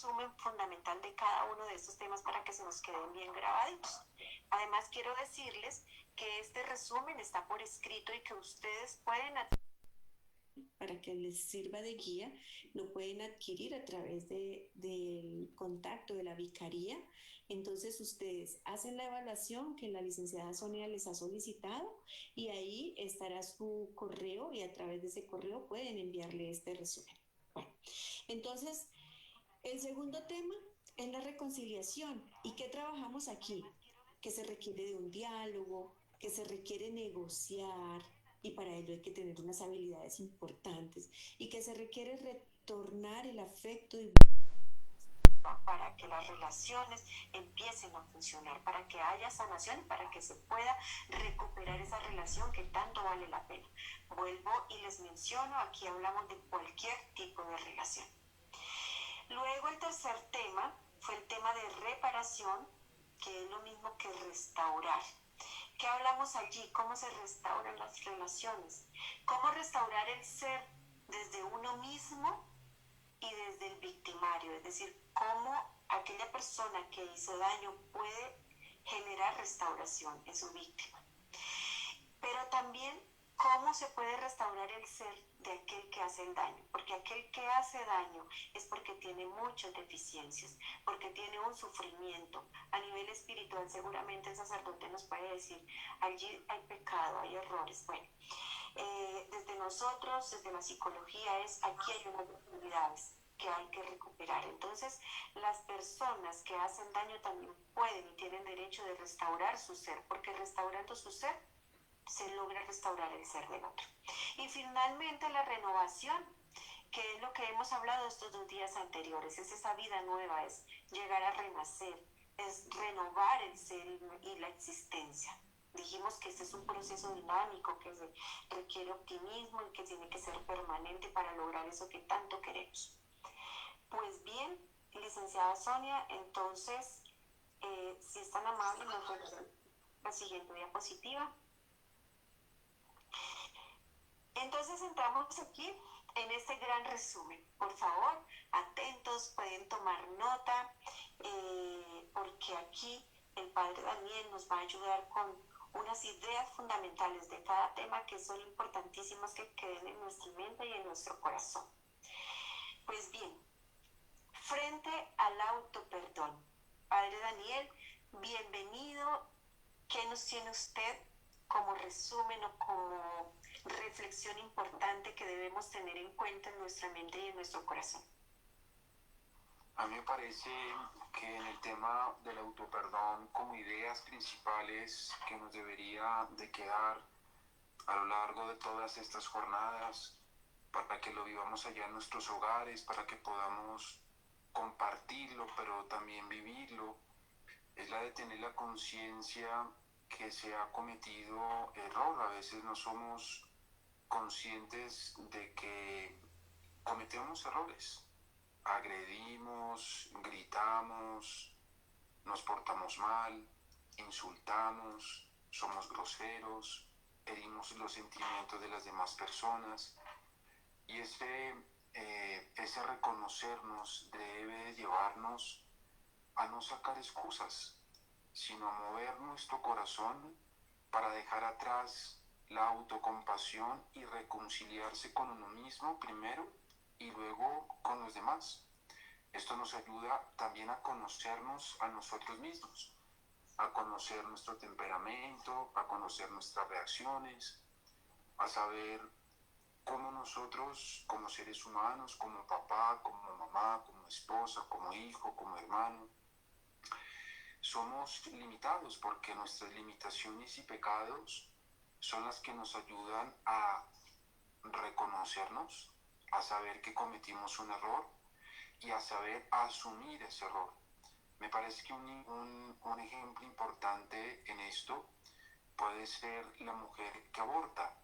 resumen fundamental de cada uno de estos temas para que se nos queden bien grabaditos. Además, quiero decirles que este resumen está por escrito y que ustedes pueden, para que les sirva de guía, lo pueden adquirir a través del contacto de la vicaría. Entonces ustedes hacen la evaluación que la licenciada Sonia les ha solicitado y ahí estará su correo y a través de ese correo pueden enviarle este resumen. Bueno, entonces el segundo tema es la reconciliación. ¿Y qué trabajamos aquí? Que se requiere de un diálogo, que se requiere negociar, y para ello hay que tener unas habilidades importantes, y que se requiere retornar el afecto y para que las relaciones empiecen a funcionar, para que haya sanación y para que se pueda recuperar esa relación que tanto vale la pena. Vuelvo y les menciono, aquí hablamos de cualquier tipo de relación. Luego el tercer tema fue el tema de reparación, que es lo mismo que restaurar. ¿Qué hablamos allí? ¿Cómo se restauran las relaciones? ¿Cómo restaurar el ser desde uno mismo y desde el victimario? Es decir, cómo aquella persona que hizo daño puede generar restauración en su víctima. Pero también cómo se puede restaurar el ser de aquel que hace el daño, porque aquel que hace daño es porque tiene muchas deficiencias, porque tiene un sufrimiento. A nivel espiritual seguramente el sacerdote nos puede decir, allí hay pecado, hay errores. Bueno, desde nosotros, desde la psicología, aquí hay unas debilidades que hay que recuperar. Entonces, las personas que hacen daño también pueden y tienen derecho de restaurar su ser, porque restaurando su ser, se logra restaurar el ser del otro. Y finalmente la renovación, que es lo que hemos hablado estos 2 días anteriores, es esa vida nueva, es llegar a renacer, es renovar el ser y la existencia. Dijimos que este es un proceso dinámico que requiere optimismo y que tiene que ser permanente para lograr eso que tanto queremos. Pues bien, licenciada Sonia, entonces, si es tan amable, nos regresa la siguiente diapositiva. Entonces entramos aquí en este gran resumen. Por favor, atentos, pueden tomar nota, porque aquí el padre Daniel nos va a ayudar con unas ideas fundamentales de cada tema que son importantísimas que queden en nuestra mente y en nuestro corazón. Pues bien, frente al autoperdón, padre Daniel, bienvenido. ¿Qué nos tiene usted como resumen o como reflexión importante que debemos tener en cuenta en nuestra mente y en nuestro corazón? A mí me parece que en el tema del autoperdón, como ideas principales que nos debería de quedar a lo largo de todas estas jornadas, para que lo vivamos allá en nuestros hogares, para que podamos compartirlo, pero también vivirlo, es la de tener la conciencia que se ha cometido error. A veces no somos conscientes de que cometemos errores. Agredimos, gritamos, nos portamos mal, insultamos, somos groseros, herimos los sentimientos de las demás personas. Y ese reconocernos debe llevarnos a no sacar excusas, sino a mover nuestro corazón para dejar atrás la autocompasión y reconciliarse con uno mismo primero y luego con los demás. Esto nos ayuda también a conocernos a nosotros mismos, a conocer nuestro temperamento, a conocer nuestras reacciones, a saber cómo nosotros, como seres humanos, como papá, como mamá, como esposa, como hijo, como hermano, somos limitados, porque nuestras limitaciones y pecados son las que nos ayudan a reconocernos, a saber que cometimos un error y a saber asumir ese error. Me parece que un ejemplo importante en esto puede ser la mujer que aborta.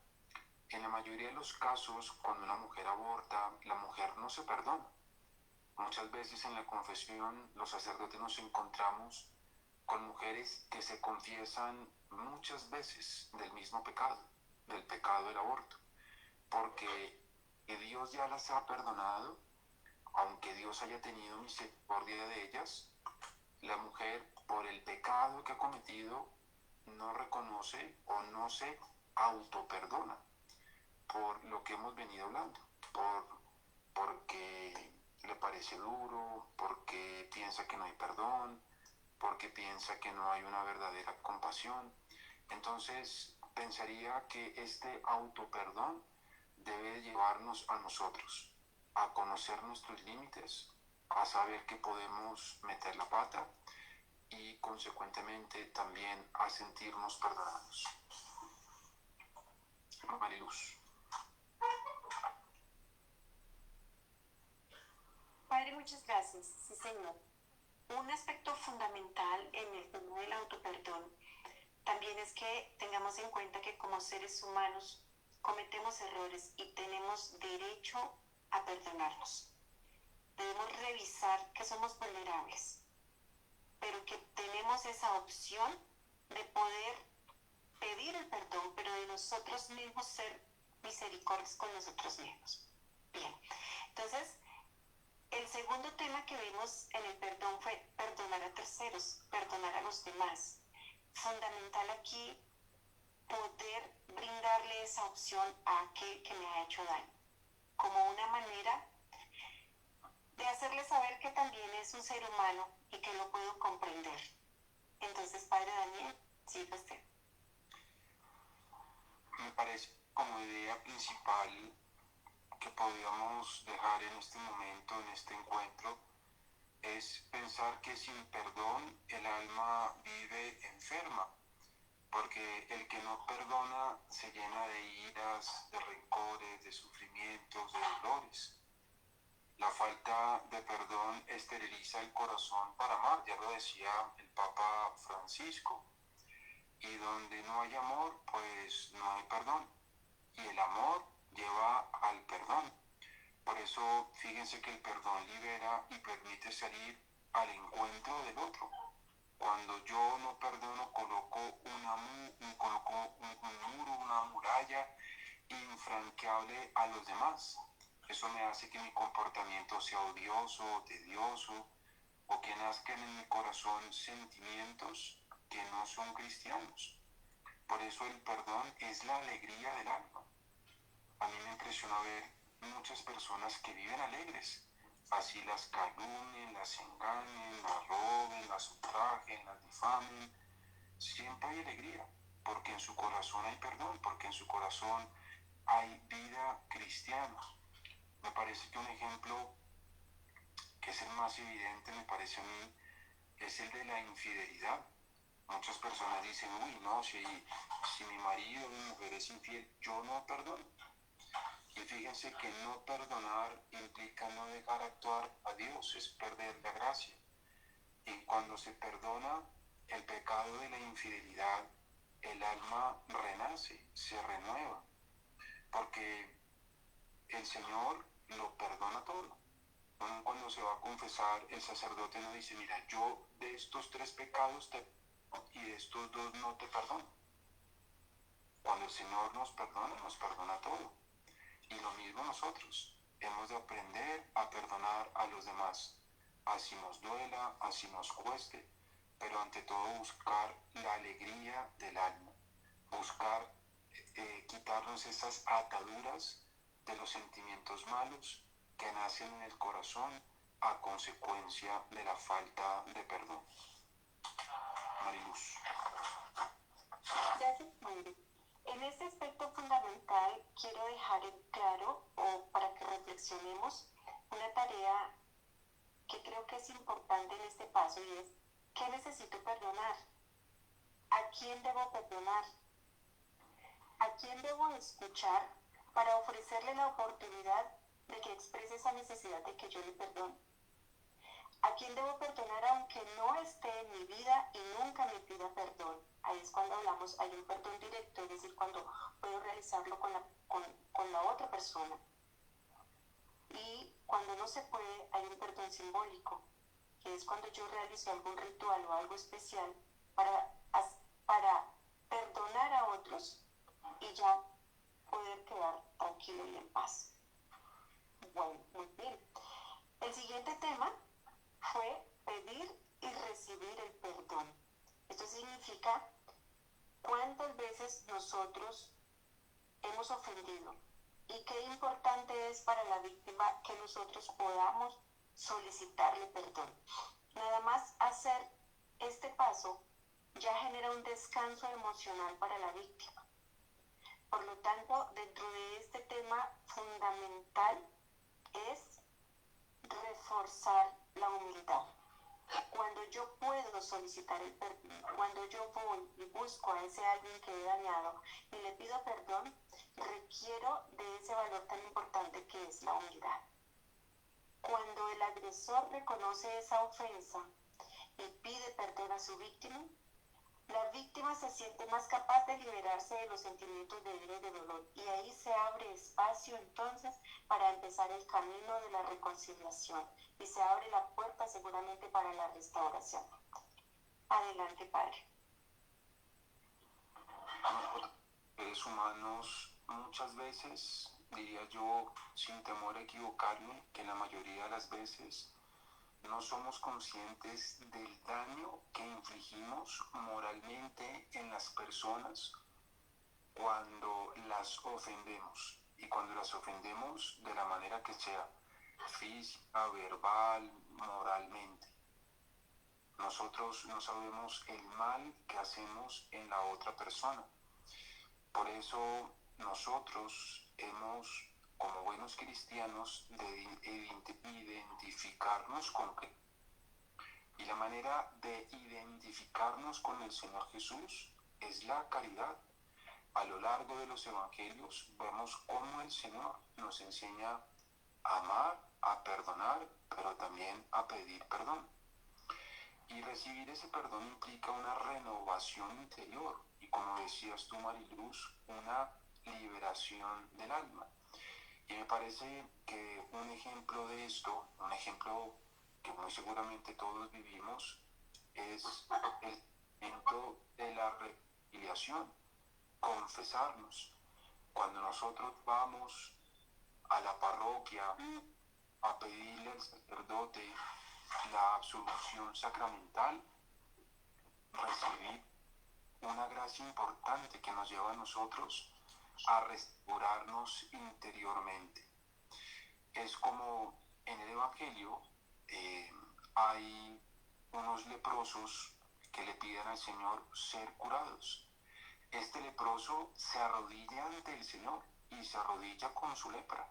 En la mayoría de los casos, cuando una mujer aborta, la mujer no se perdona. Muchas veces en la confesión los sacerdotes nos encontramos con mujeres que se confiesan muchas veces del mismo pecado, del pecado del aborto, porque Dios ya las ha perdonado, aunque Dios haya tenido misericordia de ellas, la mujer, por el pecado que ha cometido, no reconoce o no se autoperdona, por lo que hemos venido hablando, porque le parece duro, porque piensa que no hay perdón, porque piensa que no hay una verdadera compasión. Entonces, pensaría que este autoperdón debe llevarnos a nosotros, a conocer nuestros límites, a saber que podemos meter la pata y consecuentemente también a sentirnos perdonados. Mariluz. Padre, muchas gracias. Sí, Señor. Un aspecto fundamental en el tema del autoperdón también es que tengamos en cuenta que como seres humanos cometemos errores y tenemos derecho a perdonarnos. Debemos revisar que somos vulnerables, pero que tenemos esa opción de poder pedir el perdón, pero de nosotros mismos ser misericordios con nosotros mismos. Bien, entonces el segundo tema que vimos en el perdón fue perdonar a terceros, perdonar a los demás. Fundamental aquí poder brindarle esa opción a aquel que me ha hecho daño, como una manera de hacerle saber que también es un ser humano y que lo puedo comprender. Entonces, Padre Daniel, siga usted. Me parece como idea principal que podríamos dejar en este momento, en este encuentro, es pensar que sin perdón el alma vive enferma, porque el que no perdona se llena de iras, de rencores, de sufrimientos, de dolores. La falta de perdón esteriliza el corazón para amar, ya lo decía el Papa Francisco. Y donde no hay amor, pues no hay perdón. Y el amor lleva al perdón. Por eso fíjense que el perdón libera y permite salir al encuentro del otro. Cuando yo no perdono, coloco un muro, una muralla infranqueable a los demás. Eso me hace que mi comportamiento sea odioso, tedioso, o que nazcan en mi corazón sentimientos que no son cristianos. Por eso el perdón es la alegría del alma. A mí me impresiona ver muchas personas que viven alegres, así las calumnien, las engañen, las roben, las ultrajen, las difamen. Siempre hay alegría, porque en su corazón hay perdón, porque en su corazón hay vida cristiana. Me parece que un ejemplo que es el más evidente, me parece a mí, es el de la infidelidad. Muchas personas dicen, uy, no, si mi marido o mi mujer es infiel, yo no perdono. Y fíjense que no perdonar implica no dejar actuar a Dios, es perder la gracia. Y cuando se perdona el pecado de la infidelidad, el alma renace, se renueva, porque el Señor lo perdona todo. Cuando se va a confesar, el sacerdote nos dice, mira, yo de estos 3 pecados y de estos 2 no te perdono. Cuando el Señor nos perdona todo. Y lo mismo nosotros, hemos de aprender a perdonar a los demás, así nos duela, así nos cueste, pero ante todo buscar la alegría del alma, buscar quitarnos esas ataduras de los sentimientos malos que nacen en el corazón a consecuencia de la falta de perdón. Mariluz. Gracias, Padre. En este aspecto fundamental quiero dejar en claro, o para que reflexionemos, una tarea que creo que es importante en este paso y es, ¿qué necesito perdonar? ¿A quién debo perdonar? ¿A quién debo escuchar para ofrecerle la oportunidad de que exprese esa necesidad de que yo le perdone? ¿A quién debo perdonar aunque no esté en mi vida y nunca me pida perdón? Ahí es cuando hablamos, hay un perdón directo, es decir, cuando puedo realizarlo con la otra persona. Y cuando no se puede, hay un perdón simbólico, que es cuando yo realizo algún ritual o algo especial para perdonar a otros y ya poder quedar tranquilo y en paz. Bueno, muy bien. El significa cuántas veces nosotros hemos ofendido y qué importante es para la víctima que nosotros podamos solicitarle perdón. Nada más hacer este paso ya genera un descanso emocional para la víctima. Por lo tanto, dentro de este tema fundamental es reforzar la humildad. Cuando yo puedo solicitar el perdón, cuando yo voy y busco a ese alguien que he dañado y le pido perdón, requiero de ese valor tan importante que es la humildad. Cuando el agresor reconoce esa ofensa y pide perdón a su víctima, la víctima se siente más capaz de liberarse de los sentimientos de ira y de dolor, y ahí se abre espacio entonces para empezar el camino de la reconciliación y se abre la puerta seguramente para la restauración. Adelante, Padre. Nosotros, seres humanos, muchas veces, diría yo, sin temor a equivocarme, que la mayoría de las veces no somos conscientes del daño que infligimos moralmente en las personas cuando las ofendemos. Y cuando las ofendemos de la manera que sea, física, verbal, moralmente. Nosotros no sabemos el mal que hacemos en la otra persona. Por eso nosotros hemos, como buenos cristianos, de identificarnos con Cristo. Y la manera de identificarnos con el Señor Jesús es la caridad. A lo largo de los evangelios vemos cómo el Señor nos enseña a amar, a perdonar, pero también a pedir perdón. Y recibir ese perdón implica una renovación interior y, como decías tú, Mariluz, una liberación del alma. Y me parece que un ejemplo de esto, un ejemplo que muy seguramente todos vivimos, es el momento de la reconciliación, confesarnos. Cuando nosotros vamos a la parroquia a pedirle al sacerdote la absolución sacramental, recibir una gracia importante que nos lleva a nosotros a restaurarnos interiormente. Es como en el Evangelio hay unos leprosos que le piden al Señor ser curados. Este leproso se arrodilla ante el Señor y se arrodilla con su lepra.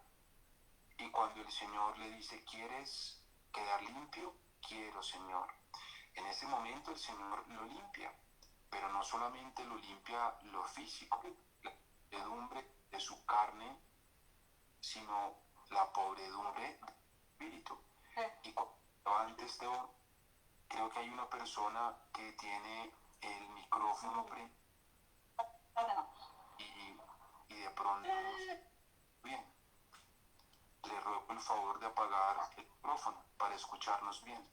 Y cuando el Señor le dice, ¿quieres quedar limpio? Quiero, Señor. En ese momento el Señor lo limpia, pero no solamente lo limpia lo físico, la pobredumbre de su carne, sino la pobredumbre del espíritu. Y antes creo que hay una persona que tiene el micrófono prendido y de pronto, bien, le ruego el favor de apagar el micrófono para escucharnos bien.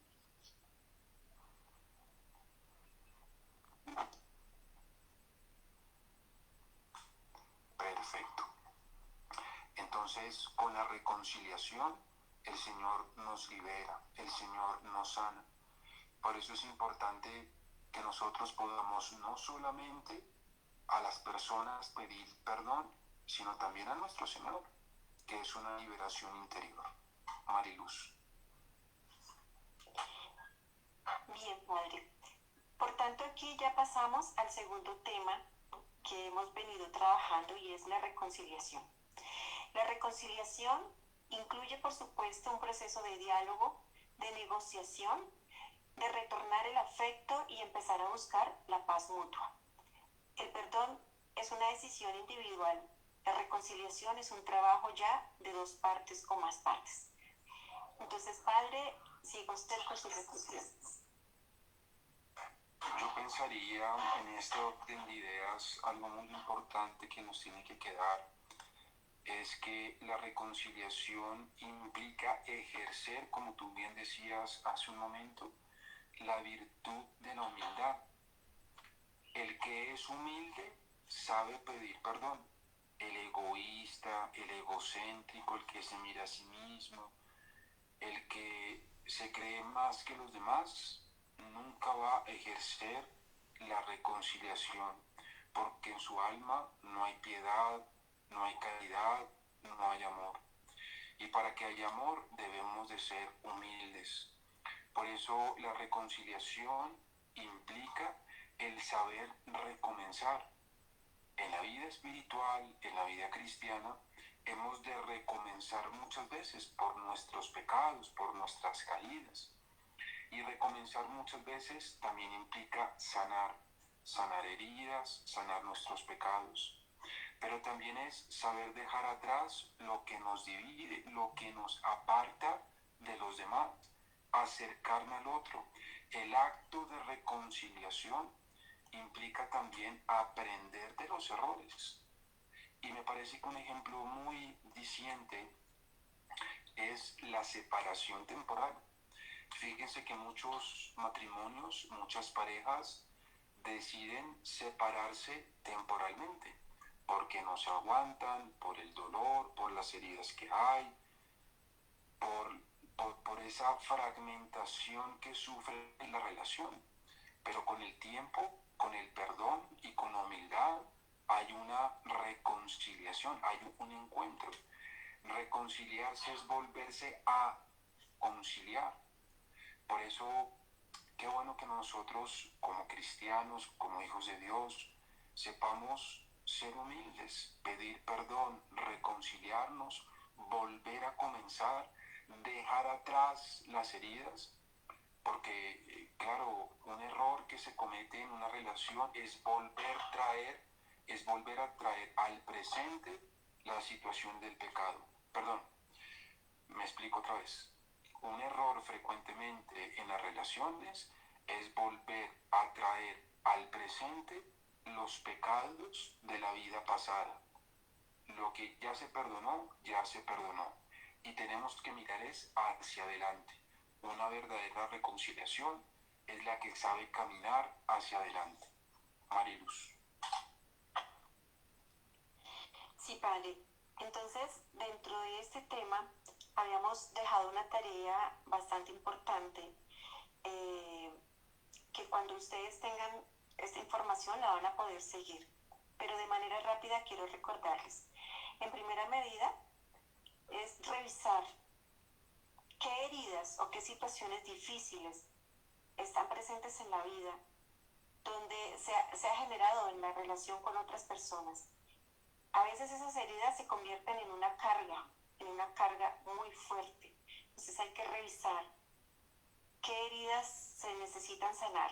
Perfecto. Entonces, con la reconciliación, el Señor nos libera, el Señor nos sana. Por eso es importante que nosotros podamos no solamente a las personas pedir perdón, sino también a nuestro Señor, que es una liberación interior. Mariluz. Bien, Padre. Por tanto, aquí ya pasamos al segundo tema que hemos venido trabajando y es la reconciliación. La reconciliación incluye, por supuesto, un proceso de diálogo, de negociación, de retornar el afecto y empezar a buscar la paz mutua. El perdón es una decisión individual. La reconciliación es un trabajo ya de dos partes o más partes. Entonces, Padre, siga usted con su reconciliación. Yo pensaría en este orden de ideas algo muy importante que nos tiene que quedar es que la reconciliación implica ejercer, como tú bien decías hace un momento, la virtud de la humildad. El que es humilde sabe pedir perdón. El egoísta, el egocéntrico, el que se mira a sí mismo, el que se cree más que los demás, nunca va a ejercer la reconciliación, porque en su alma no hay piedad, no hay caridad, no hay amor. Y para que haya amor debemos de ser humildes. Por eso la reconciliación implica el saber recomenzar. En la vida espiritual, en la vida cristiana, hemos de recomenzar muchas veces por nuestros pecados, por nuestras caídas. Y recomenzar muchas veces también implica sanar heridas, sanar nuestros pecados. Pero también es saber dejar atrás lo que nos divide, lo que nos aparta de los demás, acercarme al otro. El acto de reconciliación implica también aprender de los errores. Y me parece que un ejemplo muy diciente es la separación temporal. Fíjense que muchos matrimonios, muchas parejas deciden separarse temporalmente porque no se aguantan, por el dolor, por las heridas que hay, por esa fragmentación que sufre la relación. Pero con el tiempo, con el perdón y con la humildad, hay una reconciliación, hay un encuentro. Reconciliarse es volverse a conciliar. Por eso, qué bueno que nosotros, como cristianos, como hijos de Dios, sepamos ser humildes, pedir perdón, reconciliarnos, volver a comenzar, dejar atrás las heridas, porque, claro, un error que se comete en una relación es volver a traer al presente la situación del pecado. Perdón, me explico otra vez. Un error frecuentemente en las relaciones es volver a traer al presente los pecados de la vida pasada. Lo que ya se perdonó, ya se perdonó. Y tenemos que mirar es hacia adelante. Una verdadera reconciliación es la que sabe caminar hacia adelante. Mariluz. Sí, padre. Entonces, dentro de este tema, habíamos dejado una tarea bastante importante, eh, que cuando ustedes tengan esta información la van a poder seguir. Pero de manera rápida quiero recordarles. En primera medida, es revisar qué heridas o qué situaciones difíciles están presentes en la vida, donde se ha generado en la relación con otras personas. A veces esas heridas se convierten en una carga muy fuerte. Entonces hay que revisar qué heridas se necesitan sanar.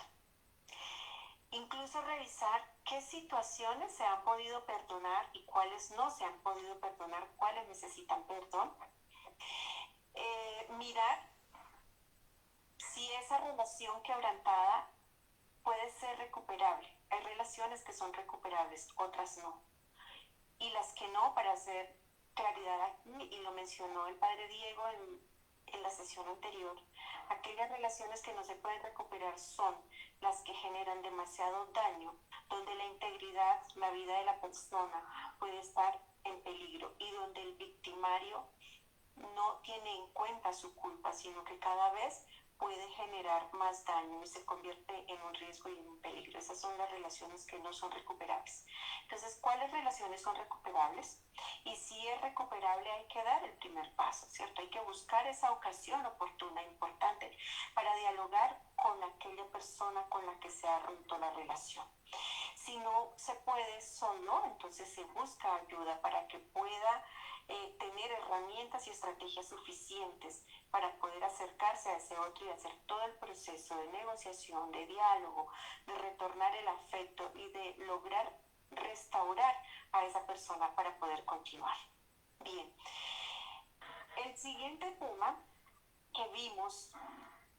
Incluso revisar qué situaciones se han podido perdonar y cuáles no se han podido perdonar, cuáles necesitan perdón. Mirar si esa relación quebrantada puede ser recuperable. Hay relaciones que son recuperables, otras no. Y las que no, para hacer claridad aquí, y lo mencionó el padre Diego en la sesión anterior, aquellas relaciones que no se pueden recuperar son las que generan demasiado daño, donde la integridad, la vida de la persona puede estar en peligro y donde el victimario no tiene en cuenta su culpa, sino que cada vez puede generar más daño y se convierte en un riesgo y en un peligro. Esas son las relaciones que no son recuperables. Entonces, ¿cuáles relaciones son recuperables? Y si es recuperable, hay que dar el primer paso, ¿cierto? Hay que buscar esa ocasión oportuna, importante, para dialogar con aquella persona con la que se ha roto la relación. Si no se puede solo, entonces se busca ayuda para que pueda tener herramientas y estrategias suficientes para poder acercarse a ese otro y hacer todo el proceso de negociación, de diálogo, de retornar el afecto y de lograr restaurar a esa persona para poder continuar. Bien, el siguiente tema que vimos,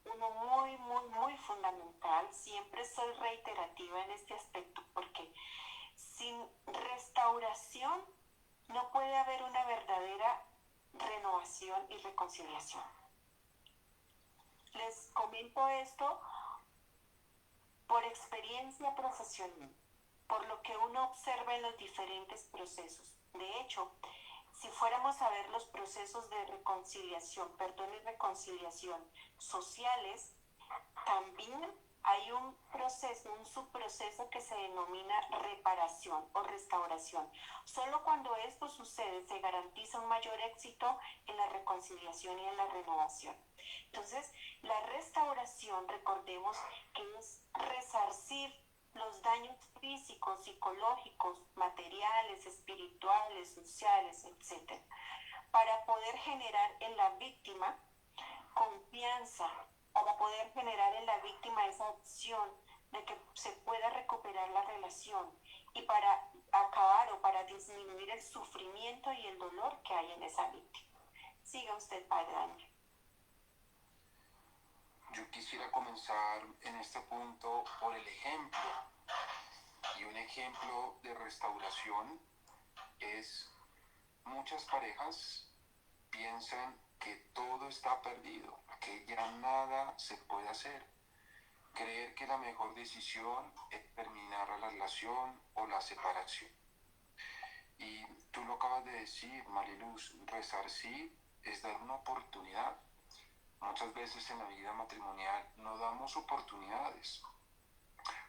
uno muy fundamental, siempre soy reiterativa en este aspecto porque sin restauración no puede haber una verdadera renovación y reconciliación. Les comento esto por experiencia profesional, por lo que uno observa en los diferentes procesos. De hecho, si fuéramos a ver los procesos de reconciliación, perdón y reconciliación sociales, también hay un proceso, un subproceso que se denomina reparación o restauración. Solo cuando esto sucede se garantiza un mayor éxito en la reconciliación y en la renovación. Entonces, la restauración, recordemos que es resarcir los daños físicos, psicológicos, materiales, espirituales, sociales, etc., para poder generar en la víctima confianza, para poder generar en la víctima esa opción de que se pueda recuperar la relación y para acabar o para disminuir el sufrimiento y el dolor que hay en esa víctima. Siga usted, Padre Daniel. Yo quisiera comenzar en este punto por el ejemplo. Y un ejemplo de restauración es muchas parejas piensan que todo está perdido, que ya nada se puede hacer. Creer que la mejor decisión es terminar la relación o la separación. Y tú lo acabas de decir, Mariluz, resarcir es dar una oportunidad. Muchas veces en la vida matrimonial no damos oportunidades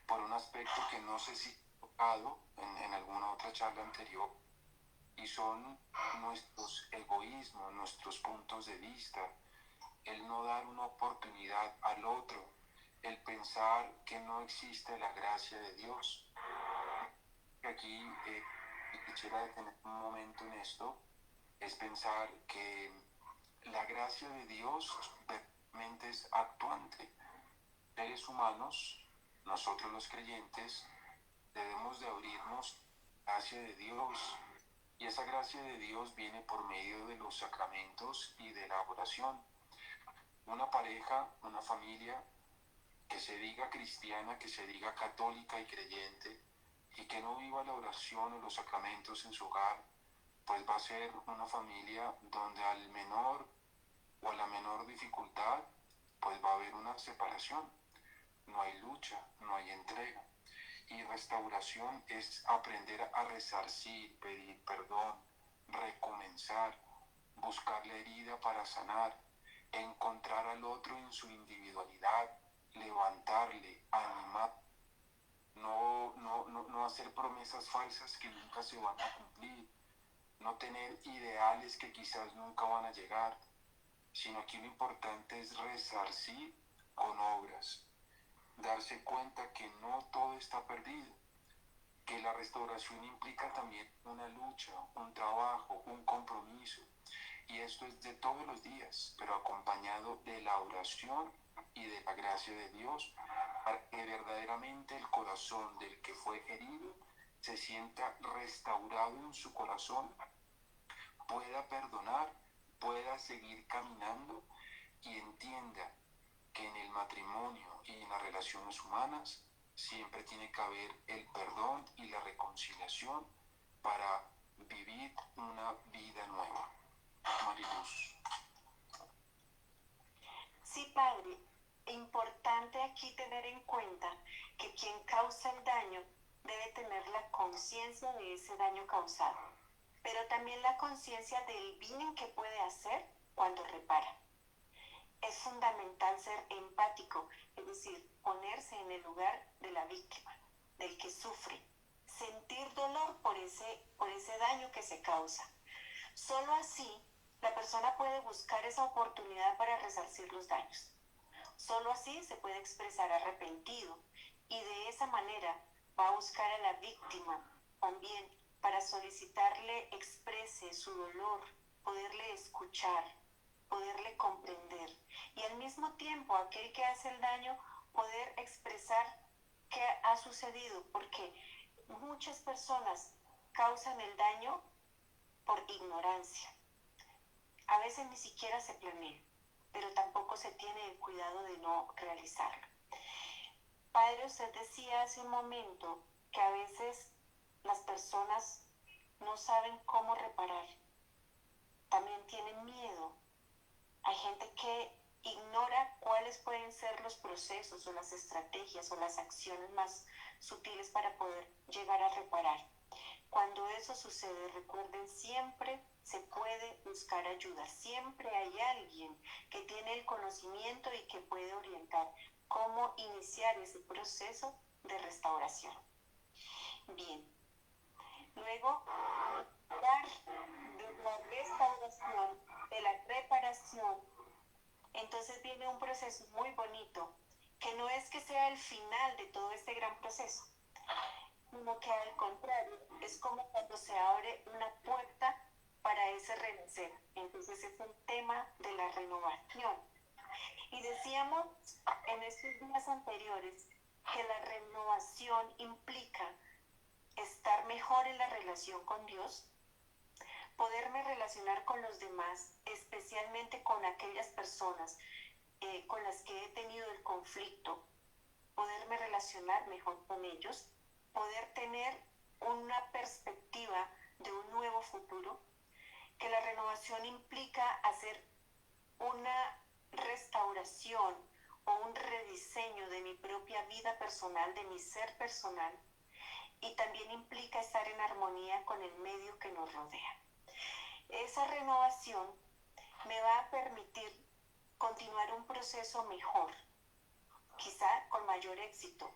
por un aspecto que no sé si he tocado en alguna otra charla anterior, y son nuestros egoísmos, nuestros puntos de vista, el no dar una oportunidad al otro, el pensar que no existe la gracia de Dios. Aquí quisiera detener un momento en esto, es pensar que la gracia de Dios realmente es actuante. Seres humanos, nosotros los creyentes, debemos de abrirnos a la gracia de Dios, y esa gracia de Dios viene por medio de los sacramentos y de la oración. Una pareja, una familia que se diga cristiana, que se diga católica y creyente, y que no viva la oración o los sacramentos en su hogar, pues va a ser una familia donde al menor o a la menor dificultad, pues va a haber una separación. No hay lucha, no hay entrega. Y restauración es aprender a resarcir, pedir perdón, recomenzar, buscar la herida para sanar, encontrar al otro en su individualidad, levantarle, animar, no hacer promesas falsas que nunca se van a cumplir, no tener ideales que quizás nunca van a llegar, sino que lo importante es resarcir con obras, darse cuenta que no todo está perdido, que la restauración implica también una lucha, un trabajo, un compromiso, y esto es de todos los días, pero acompañado de la oración y de la gracia de Dios, para que verdaderamente el corazón del que fue herido se sienta restaurado en su corazón, pueda perdonar, pueda seguir caminando y entienda que en el matrimonio y en las relaciones humanas siempre tiene que haber el perdón y la reconciliación para vivir una vida nueva. Mariluz. Sí, Padre, importante aquí tener en cuenta que quien causa el daño debe tener la conciencia de ese daño causado, pero también la conciencia del bien que puede hacer cuando repara. Es fundamental ser empático, es decir, ponerse en el lugar de la víctima, del que sufre, sentir dolor por ese daño que se causa. Solo así la persona puede buscar esa oportunidad para resarcir los daños. Solo así se puede expresar arrepentido y de esa manera va a buscar a la víctima también para solicitarle exprese su dolor, poderle escuchar, poderle comprender y al mismo tiempo aquel que hace el daño poder expresar qué ha sucedido, porque muchas personas causan el daño por ignorancia. A veces ni siquiera se planea, pero tampoco se tiene el cuidado de no realizarlo. Padre, usted decía hace un momento que a veces las personas no saben cómo reparar, también tienen miedo. Hay gente que ignora cuáles pueden ser los procesos o las estrategias o las acciones más sutiles para poder llegar a reparar. Cuando eso sucede, recuerden, siempre se puede buscar ayuda, siempre hay alguien que tiene el conocimiento y que puede orientar, cómo iniciar ese proceso de restauración. Bien, luego hablar de la restauración, de la reparación. Entonces viene un proceso muy bonito, que no es que sea el final de todo este gran proceso, sino que al contrario, es como cuando se abre una puerta para ese renacer. Entonces es el tema de la renovación. Y decíamos en estos días anteriores que la renovación implica estar mejor en la relación con Dios, poderme relacionar con los demás, especialmente con aquellas personas con las que he tenido el conflicto, poderme relacionar mejor con ellos, poder tener una perspectiva de un nuevo futuro, que la renovación implica hacer una restauración o un rediseño de mi propia vida personal, de mi ser personal, y también implica estar en armonía con el medio que nos rodea. Esa renovación me va a permitir continuar un proceso mejor, quizá con mayor éxito,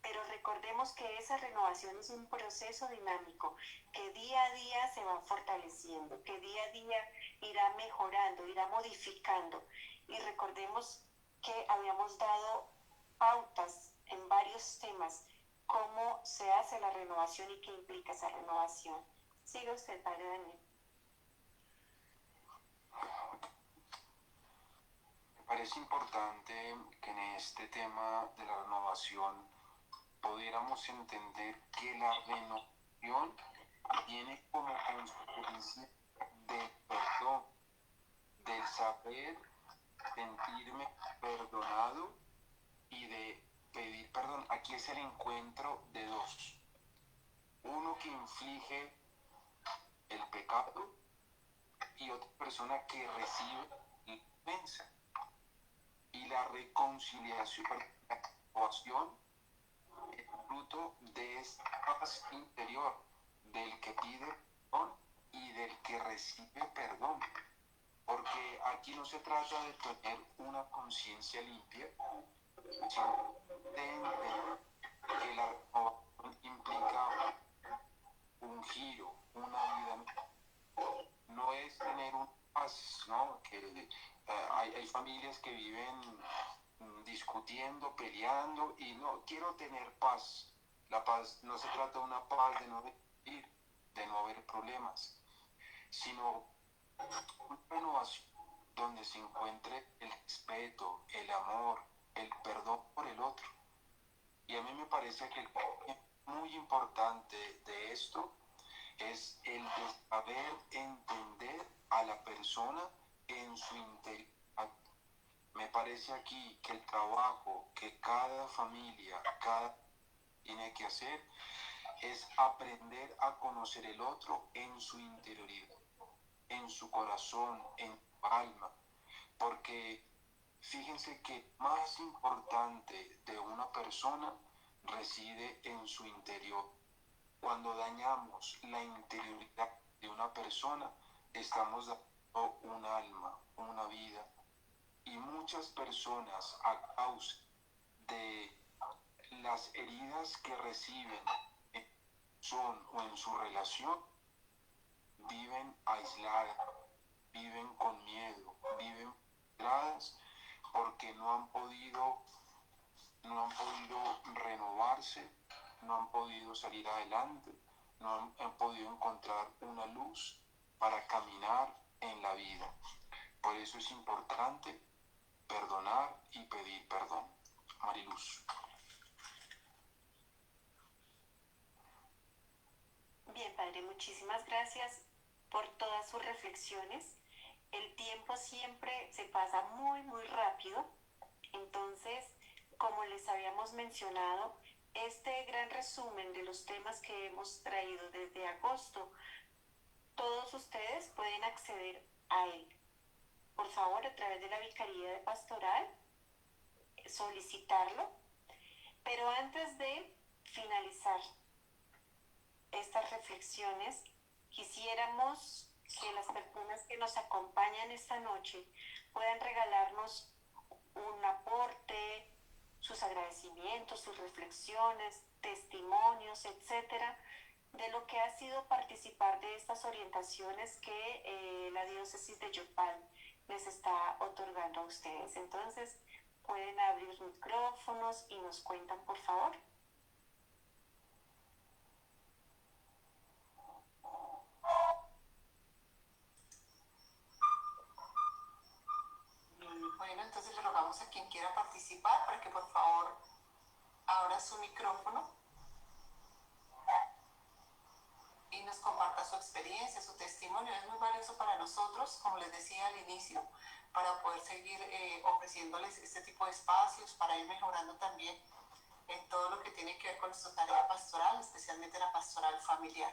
pero recordemos que esa renovación es un proceso dinámico que día a día se va fortaleciendo, que día a día irá mejorando, irá modificando. Y recordemos que habíamos dado pautas en varios temas, cómo se hace la renovación y qué implica esa renovación. Siga usted, padre Daniel. Me parece importante que en este tema de la renovación pudiéramos entender que la renovación tiene como consecuencia del perdón, del saber sentirme perdonado y de pedir perdón. Aquí es el encuentro de dos. Uno que inflige el pecado y otra persona que recibe la ofensa. Y la reconciliación, la renovación es fruto de esta paz interior del que pide perdón y del que recibe perdón. Porque aquí no se trata de tener una conciencia limpia, sino de entender que la renovación implica un giro, una vida. No es tener un paz, ¿no? Que hay familias que viven discutiendo, peleando y no, quiero tener paz. La paz no se trata de una paz de no discutir, de no haber problemas, sino una renovación donde se encuentre el respeto, el amor, el perdón por el otro. Y a mí me parece que el muy importante de esto es el de saber entender a la persona en su interior. Me parece aquí que el trabajo que cada familia, tiene que hacer es aprender a conocer el otro en su interioridad, en su corazón, en su alma, porque fíjense que más importante de una persona reside en su interior. Cuando dañamos la interioridad de una persona, estamos dañando un alma, una vida. Y muchas personas, a causa de las heridas que reciben en son o en su relación, viven aisladas, viven con miedo, viven frustradas porque no han podido renovarse, no han podido salir adelante, no han podido encontrar una luz para caminar en la vida. Por eso es importante perdonar y pedir perdón. Mariluz. Bien, padre, muchísimas gracias por todas sus reflexiones. El tiempo siempre se pasa muy, muy rápido. Entonces, como les habíamos mencionado, este gran resumen de los temas que hemos traído desde agosto, todos ustedes pueden acceder a él. Por favor, a través de la Vicaría de Pastoral, solicitarlo. Pero antes de finalizar estas reflexiones, quisiéramos que las personas que nos acompañan esta noche puedan regalarnos un aporte, sus agradecimientos, sus reflexiones, testimonios, etcétera, de lo que ha sido participar de estas orientaciones que la diócesis de Yopal les está otorgando a ustedes. Entonces, pueden abrir micrófonos y nos cuentan, por favor. Bueno, entonces le rogamos a quien quiera participar para que por favor abra su micrófono y nos comparta su experiencia, su testimonio. Es muy valioso para nosotros, como les decía al inicio, para poder seguir ofreciéndoles este tipo de espacios, para ir mejorando también en todo lo que tiene que ver con nuestra tarea pastoral, especialmente la pastoral familiar.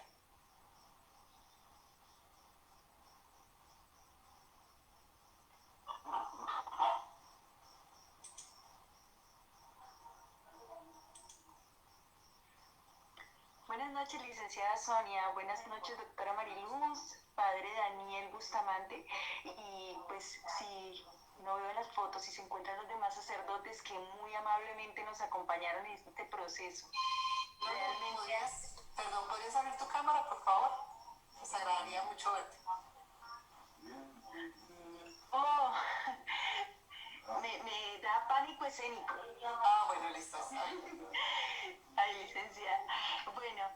Buenas noches, licenciada Sonia. Buenas noches, doctora Mariluz, padre Daniel Bustamante. Y pues si no veo las fotos y se encuentran los demás sacerdotes que muy amablemente nos acompañaron en este proceso. Realmente... Perdón, ¿podrías abrir tu cámara, por favor? Nos agradaría mucho verte. Oh, me da pánico escénico. Ah, bueno, listo. Ay, licenciada. Bueno,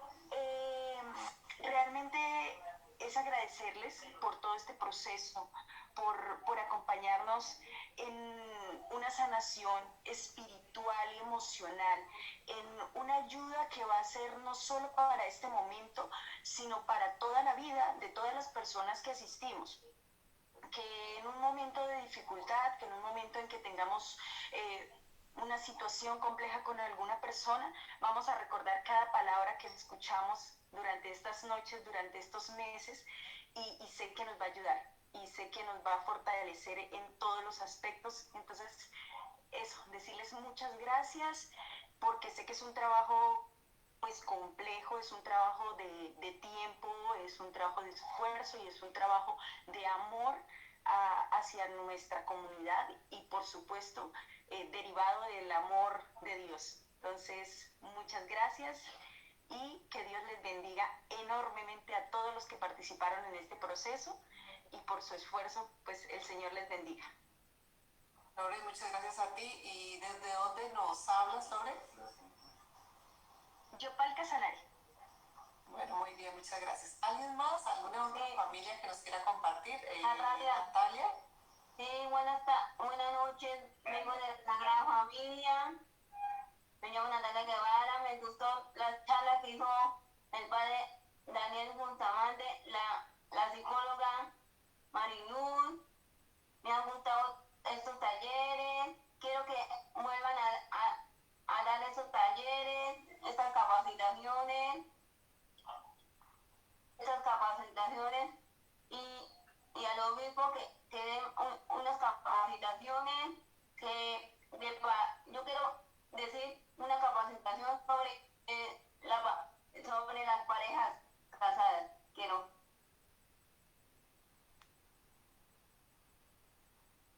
realmente es agradecerles por todo este proceso, por acompañarnos en una sanación espiritual y emocional, en una ayuda que va a ser no solo para este momento, sino para toda la vida de todas las personas que asistimos. Que en un momento de dificultad, que en un momento en que tengamos una situación compleja con alguna persona, vamos a recordar cada palabra que escuchamos durante estas noches, durante estos meses, y sé que nos va a ayudar, y sé que nos va a fortalecer en todos los aspectos. Entonces, eso, decirles muchas gracias, porque sé que es un trabajo pues complejo, es un trabajo de tiempo, es un trabajo de esfuerzo y es un trabajo de amor hacia nuestra comunidad y por supuesto derivado del amor de Dios. Entonces, muchas gracias y que Dios les bendiga enormemente a todos los que participaron en este proceso y por su esfuerzo, pues el Señor les bendiga. Lore, muchas gracias a ti. ¿Y desde dónde nos hablas, Lore? Yopal Casanare. Bueno, muy bien, muchas gracias. ¿Alguien más? ¿Alguna otra familia que nos quiera compartir? Natalia. Sí, buenas noches. Vengo de la Sagrada Familia. Me llamo Natalia Guevara. Me gustó la charla que hizo el padre Daniel Bustamante, la psicóloga Mariluz. Me han gustado estos talleres. Quiero que vuelvan a dar esos talleres, estas capacitaciones. Y al obispo que den unas capacitaciones yo quiero decir una capacitación sobre las parejas casadas. Quiero.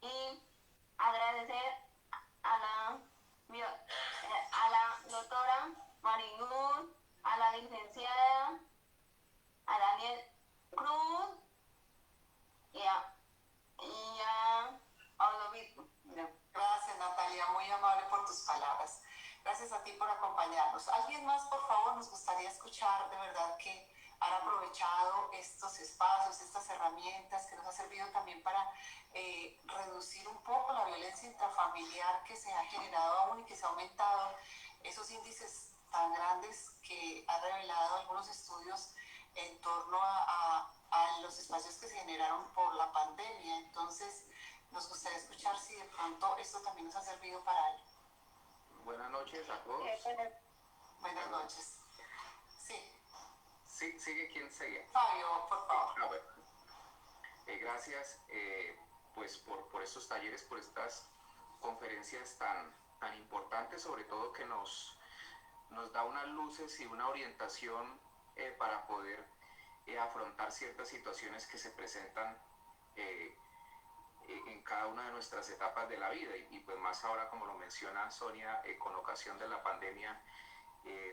Y agradecer a la doctora Mariluz, a la licenciada, a Daniel Cruz y al obispo. Gracias, Natalia, muy amable por tus palabras. Gracias a ti por acompañarnos. ¿Alguien más, por favor? Nos gustaría escuchar de verdad que han aprovechado estos espacios, estas herramientas que nos ha servido también para reducir un poco la violencia intrafamiliar que se ha generado aún y que se ha aumentado. Esos índices tan grandes que han revelado algunos estudios en torno a los espacios que se generaron por la pandemia. Entonces, nos gustaría escuchar si de pronto esto también nos ha servido para algo. Buenas noches a todos. Buenas noches. Sí. Sí, sigue quien sigue. Fabio, por favor. A ver. Gracias pues por estos talleres, por estas conferencias tan importantes, sobre todo que nos da unas luces y una orientación para poder afrontar ciertas situaciones que se presentan en cada cada una de nuestras etapas de la vida y pues más ahora, como lo menciona Sonia, con ocasión de la pandemia,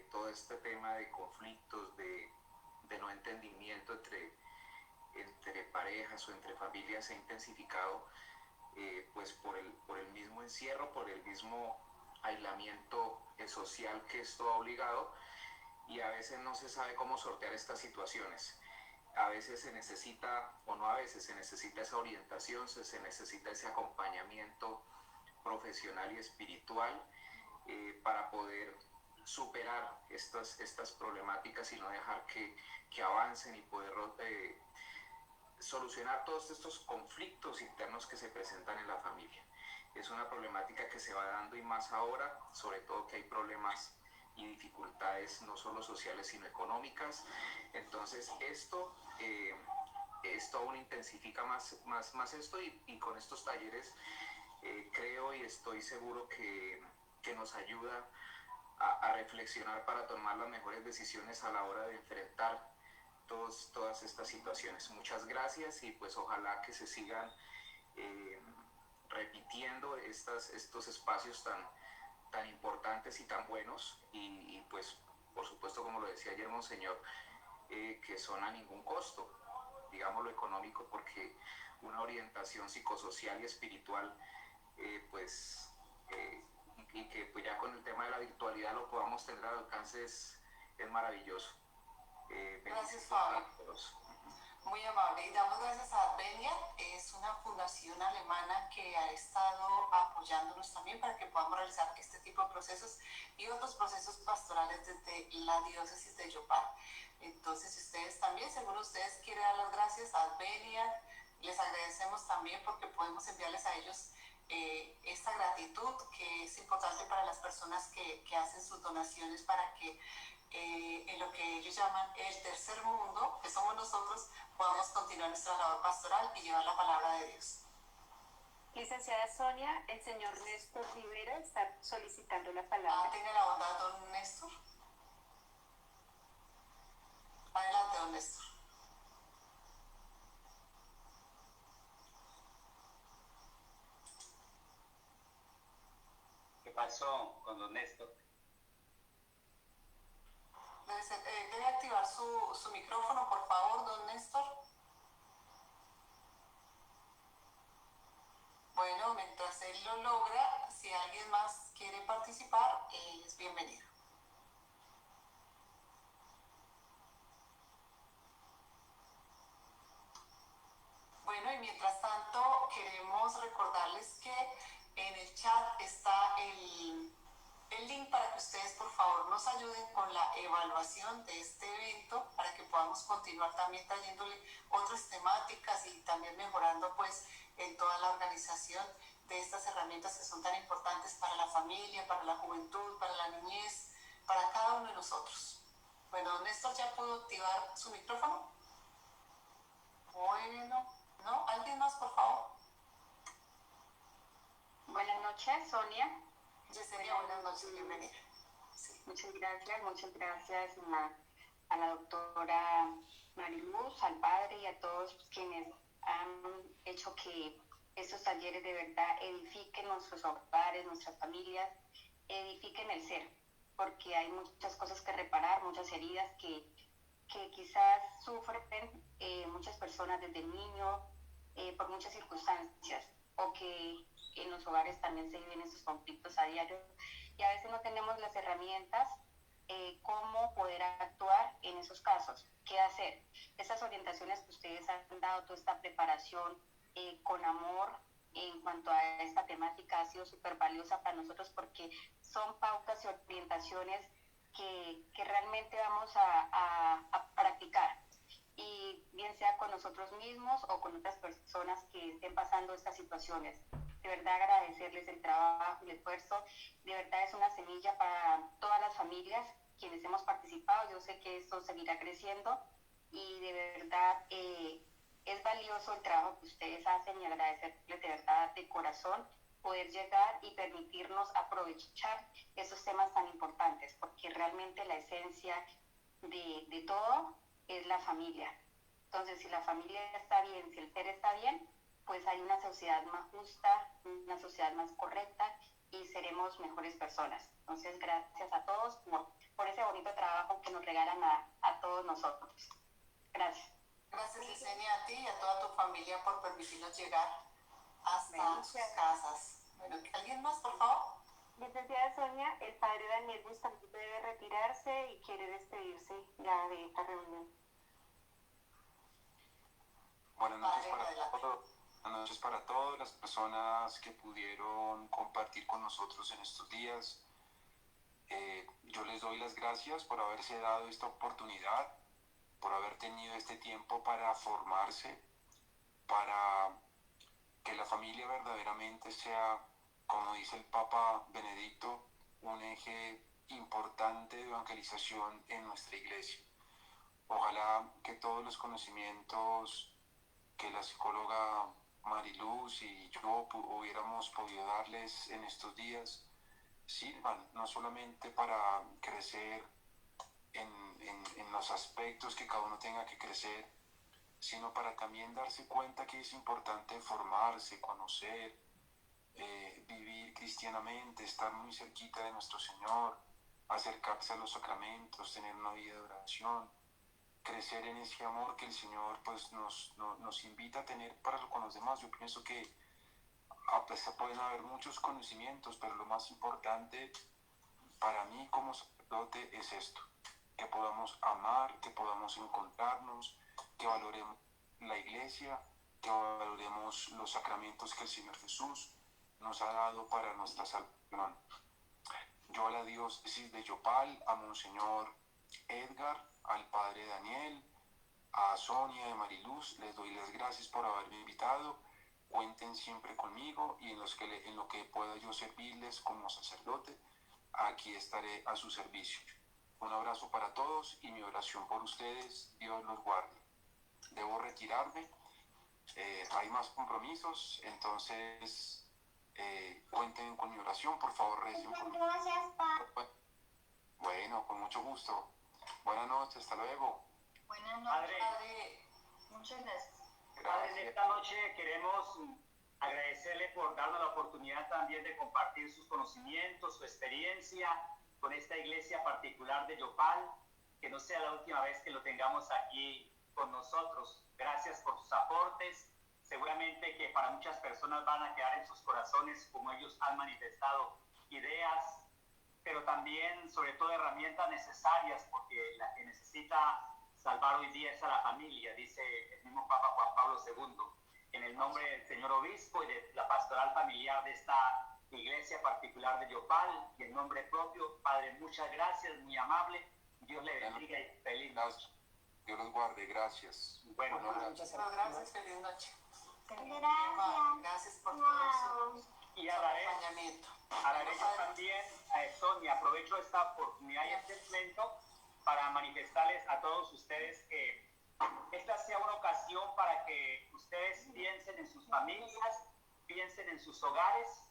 todo este tema de conflictos, de no entendimiento entre parejas o entre familias se ha intensificado, pues por el mismo encierro, por el mismo aislamiento social que esto ha obligado, y a veces no se sabe cómo sortear estas situaciones. A veces se necesita, o no a veces, se necesita esa orientación, se necesita ese acompañamiento profesional y espiritual para poder superar estas problemáticas y no dejar que avancen y poder solucionar todos estos conflictos internos que se presentan en la familia. Es una problemática que se va dando y más ahora, sobre todo que hay problemas y dificultades no solo sociales sino económicas. Entonces esto aún intensifica más esto y con estos talleres creo y estoy seguro que nos ayuda a reflexionar para tomar las mejores decisiones a la hora de enfrentar todas estas situaciones. Muchas gracias y pues ojalá que se sigan repitiendo estos espacios tan importantes y tan buenos y pues por supuesto, como lo decía ayer Monseñor, que son a ningún costo, digamos lo económico, porque una orientación psicosocial y espiritual y que pues ya con el tema de la virtualidad lo podamos tener al alcance es maravilloso. Gracias, Fabio. Muy amable. Y damos gracias a Advenia. Es una fundación alemana que ha estado apoyándonos también para que podamos realizar este tipo de procesos y otros procesos pastorales desde la diócesis de Yopal. Entonces, si ustedes también, seguro ustedes quieren dar las gracias a Advenia, les agradecemos también porque podemos enviarles a ellos esta gratitud que es importante para las personas que hacen sus donaciones para que en lo que ellos llaman el tercer mundo, que somos nosotros, podamos continuar nuestra labor pastoral y llevar la palabra de Dios. Licenciada Sonia, el señor Néstor Rivera está solicitando la palabra. Tenga la bondad, don Néstor. Adelante, don Néstor. ¿Qué pasó con don Néstor? Debe activar su micrófono, por favor, don Néstor. Bueno, mientras él lo logra, si alguien más quiere participar, es bienvenido. Bueno, y mientras tanto, queremos recordarles que en el chat está el link para que ustedes por favor nos ayuden con la evaluación de este evento para que podamos continuar también trayéndole otras temáticas y también mejorando pues en toda la organización de estas herramientas que son tan importantes para la familia, para la juventud, para la niñez, para cada uno de nosotros. Bueno, don Néstor ya pudo activar su micrófono. Bueno, ¿no? ¿Alguien más, por favor? Buenas noches, Sonia. Yesenia, buenas noches, bienvenida. Sí. Muchas gracias a la doctora Mariluz, al padre y a todos quienes han hecho que estos talleres de verdad edifiquen nuestros hogares, nuestras familias, edifiquen el ser, porque hay muchas cosas que reparar, muchas heridas que quizás sufren muchas personas desde niño por muchas circunstancias, o que en los hogares también se viven esos conflictos a diario y a veces no tenemos las herramientas cómo poder actuar en esos casos, qué hacer. Esas orientaciones que ustedes han dado, toda esta preparación con amor en cuanto a esta temática ha sido súper valiosa para nosotros porque son pautas y orientaciones que realmente vamos a practicar, y bien sea con nosotros mismos o con otras personas que estén pasando estas situaciones. De verdad agradecerles el trabajo y el esfuerzo. De verdad es una semilla para todas las familias quienes hemos participado. Yo sé que esto seguirá creciendo y de verdad es valioso el trabajo que ustedes hacen y agradecerles de verdad de corazón poder llegar y permitirnos aprovechar esos temas tan importantes, porque realmente la esencia de todo es la familia. Entonces, si la familia está bien, si el ser está bien, pues hay una sociedad más justa, una sociedad más correcta y seremos mejores personas. Entonces, gracias a todos por ese bonito trabajo que nos regalan a todos nosotros. Gracias. Gracias, Yesenia, a ti y a toda tu familia por permitirnos llegar hasta sus casas. Bueno, ¿alguien más, por favor? Licenciada Sonia, el padre Daniel Bustamante debe retirarse y quiere despedirse ya de esta reunión. Buenas noches para todas las personas que pudieron compartir con nosotros en estos días. Yo les doy las gracias por haberse dado esta oportunidad, por haber tenido este tiempo para formarse, para que la familia verdaderamente sea, como dice el Papa Benedicto, un eje importante de evangelización en nuestra iglesia. Ojalá que todos los conocimientos que la psicóloga Mariluz y yo hubiéramos podido darles en estos días sirvan no solamente para crecer en los aspectos que cada uno tenga que crecer, sino para también darse cuenta que es importante formarse, conocer, vivir cristianamente, estar muy cerquita de nuestro Señor, acercarse a los sacramentos, tener una vida de oración, crecer en ese amor que el Señor pues, nos invita a tener para con los demás. Yo pienso que a pesar pueden haber muchos conocimientos, pero lo más importante para mí como sacerdote es esto, que podamos amar, que podamos encontrarnos, que valoremos la iglesia, que valoremos los sacramentos que el Señor Jesús nos ha dado para nuestra salvación. Yo a la diócesis de Yopal, a Monseñor Edgar, al Padre Daniel, a Sonia y a Mariluz, les doy las gracias por haberme invitado. Cuenten siempre conmigo y en lo que pueda yo servirles como sacerdote, aquí estaré a su servicio. Un abrazo para todos y mi oración por ustedes. Dios los guarde. Debo retirarme. Hay más compromisos, entonces cuenten con mi oración. Por favor, recen por mí. Gracias, pa. Bueno, con mucho gusto. Buenas noches, hasta luego. Buenas Padre, Padre, Muchas gracias. Padre, en esta noche queremos agradecerle por darnos la oportunidad también de compartir sus conocimientos, su experiencia con esta iglesia particular de Yopal, que no sea la última vez que lo tengamos aquí con nosotros. Gracias por sus aportes. Seguramente que para muchas personas van a quedar en sus corazones, como ellos han manifestado, ideas, pero también, sobre todo, herramientas necesarias, porque la que necesita salvar hoy día es a la familia, dice el mismo Papa Juan Pablo II. En el nombre del señor obispo y de la pastoral familiar de esta iglesia particular de Yopal, y en nombre propio, Padre, muchas gracias, muy amable. Dios le bendiga y feliz noche. Dios los guarde, gracias. Bueno, muchas gracias, feliz noche. Gracias. Gracias por todo su y hablaré acompañamiento. yo también, Sonia, aprovecho esta oportunidad y este momento para manifestarles a todos ustedes que esta sea una ocasión para que ustedes piensen en sus familias, piensen en sus hogares.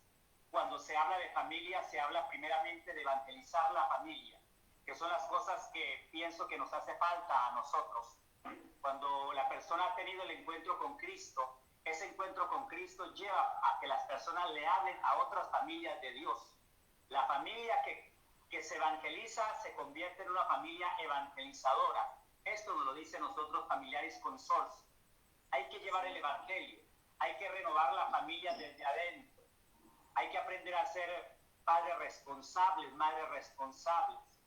Cuando se habla de familia, se habla primeramente de evangelizar la familia, que son las cosas que pienso que nos hace falta a nosotros. Cuando la persona ha tenido el encuentro con Cristo, ese encuentro con Cristo lleva a que las personas le hablen a otras familias de Dios. La familia que se evangeliza se convierte en una familia evangelizadora. Esto nos lo dice nosotros familiares Consorcio. Hay que llevar el evangelio, hay que renovar la familia desde adentro, hay que aprender a ser padres responsables, madres responsables.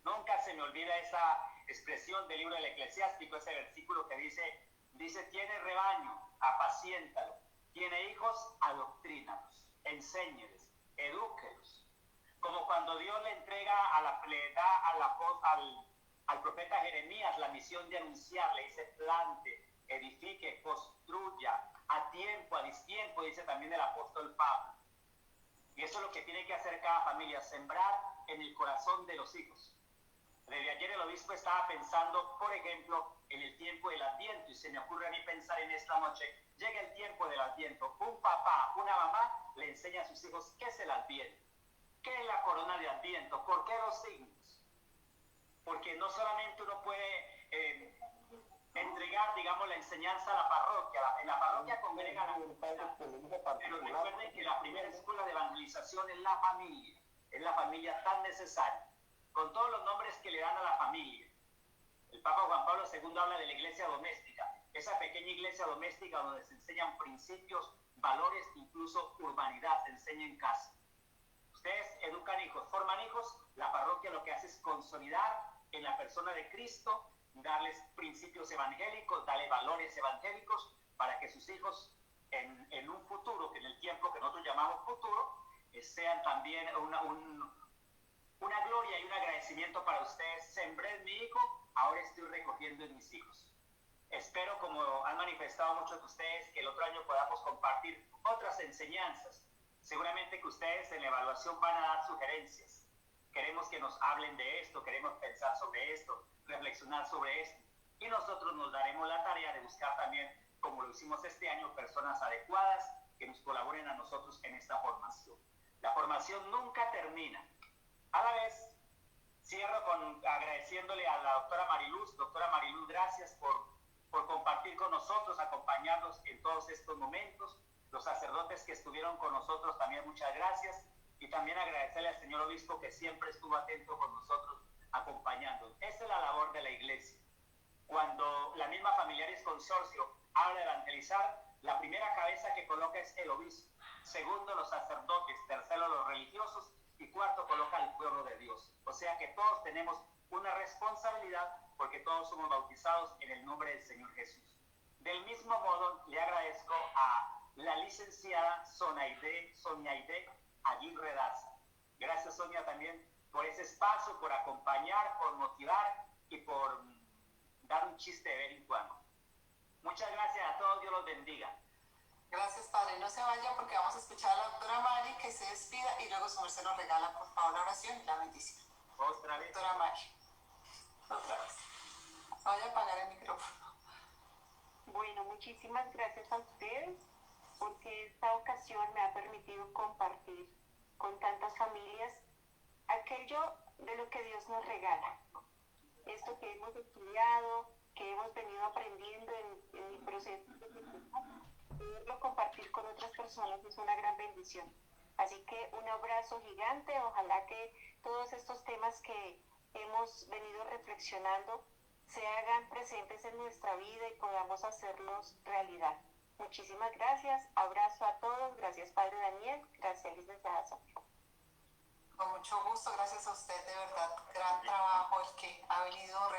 Nunca se me olvida esa expresión del libro del Eclesiástico, ese versículo que dice, tiene rebaño, apaciéntalo, tiene hijos, adoctrínalos, enséñeles, edúquelos. Como cuando Dios le entrega, le da al profeta Jeremías la misión de anunciar, le dice, plante, edifique, construya, a tiempo, a distiempo, dice también el apóstol Pablo. Y eso es lo que tiene que hacer cada familia, sembrar en el corazón de los hijos. Desde ayer el obispo estaba pensando, por ejemplo, en el tiempo del Adviento, y se me ocurre a mí pensar en esta noche, llega el tiempo del Adviento, un papá, una mamá le enseña a sus hijos qué es el Adviento, qué es la corona de Adviento, por qué los signos. Porque no solamente uno puede entregar, digamos, la enseñanza a la parroquia. En la parroquia congrega la comunidad. Pero recuerden que la primera escuela de evangelización es la familia tan necesaria, con todos los nombres que le dan a la familia. El Papa Juan Pablo II habla de la iglesia doméstica, esa pequeña iglesia doméstica donde se enseñan principios, valores, incluso urbanidad, se enseña en casa. Ustedes educan hijos, forman hijos, la parroquia lo que hace es consolidar en la persona de Cristo, darles principios evangélicos, darle valores evangélicos para que sus hijos en un futuro, que en el tiempo que nosotros llamamos futuro, sean también una gloria y un agradecimiento para ustedes. Sembré en mi hijo, ahora estoy recogiendo en mis hijos. Espero, como han manifestado muchos de ustedes, que el otro año podamos compartir otras enseñanzas. Seguramente que ustedes en la evaluación van a dar sugerencias. Queremos que nos hablen de esto, queremos pensar sobre esto, reflexionar sobre esto. Y nosotros nos daremos la tarea de buscar también, como lo hicimos este año, personas adecuadas que nos colaboren a nosotros en esta formación. La formación nunca termina. A la vez, cierro agradeciéndole a la doctora Mariluz. Doctora Mariluz, gracias por compartir con nosotros, acompañarnos en todos estos momentos. Los sacerdotes que estuvieron con nosotros también, muchas gracias. Y también agradecerle al señor obispo que siempre estuvo atento con nosotros, acompañándonos. Esa es la labor de la iglesia. Cuando la misma Familiares Consorcio habla de evangelizar, la primera cabeza que coloca es el obispo. Segundo, los sacerdotes. Tercero, los religiosos. Y cuarto, coloca al pueblo de Dios. O sea que todos tenemos una responsabilidad porque todos somos bautizados en el nombre del Señor Jesús. Del mismo modo, le agradezco a la licenciada Soñaide Aguirre Daza. Gracias, Sonia, también por ese espacio, por acompañar, por motivar y por dar un chiste de vez en cuando. Muchas gracias a todos, Dios los bendiga. Gracias, Padre. No se vaya porque vamos a escuchar a la doctora Mari que se despida y luego su merced nos regala, por favor, la oración y la bendición. Otra vez. Doctora Mari. Otra vez. Voy a apagar el micrófono. Bueno, muchísimas gracias a ustedes porque esta ocasión me ha permitido compartir con tantas familias aquello de lo que Dios nos regala. Esto que hemos estudiado, que hemos venido aprendiendo en el proceso de poderlo compartir con otras personas es una gran bendición. Así que un abrazo gigante, ojalá que todos estos temas que hemos venido reflexionando se hagan presentes en nuestra vida y podamos hacerlos realidad. Muchísimas gracias, abrazo a todos, gracias Padre Daniel, gracias licenciada Sofía. Con mucho gusto, gracias a usted, de verdad, gran trabajo el que ha venido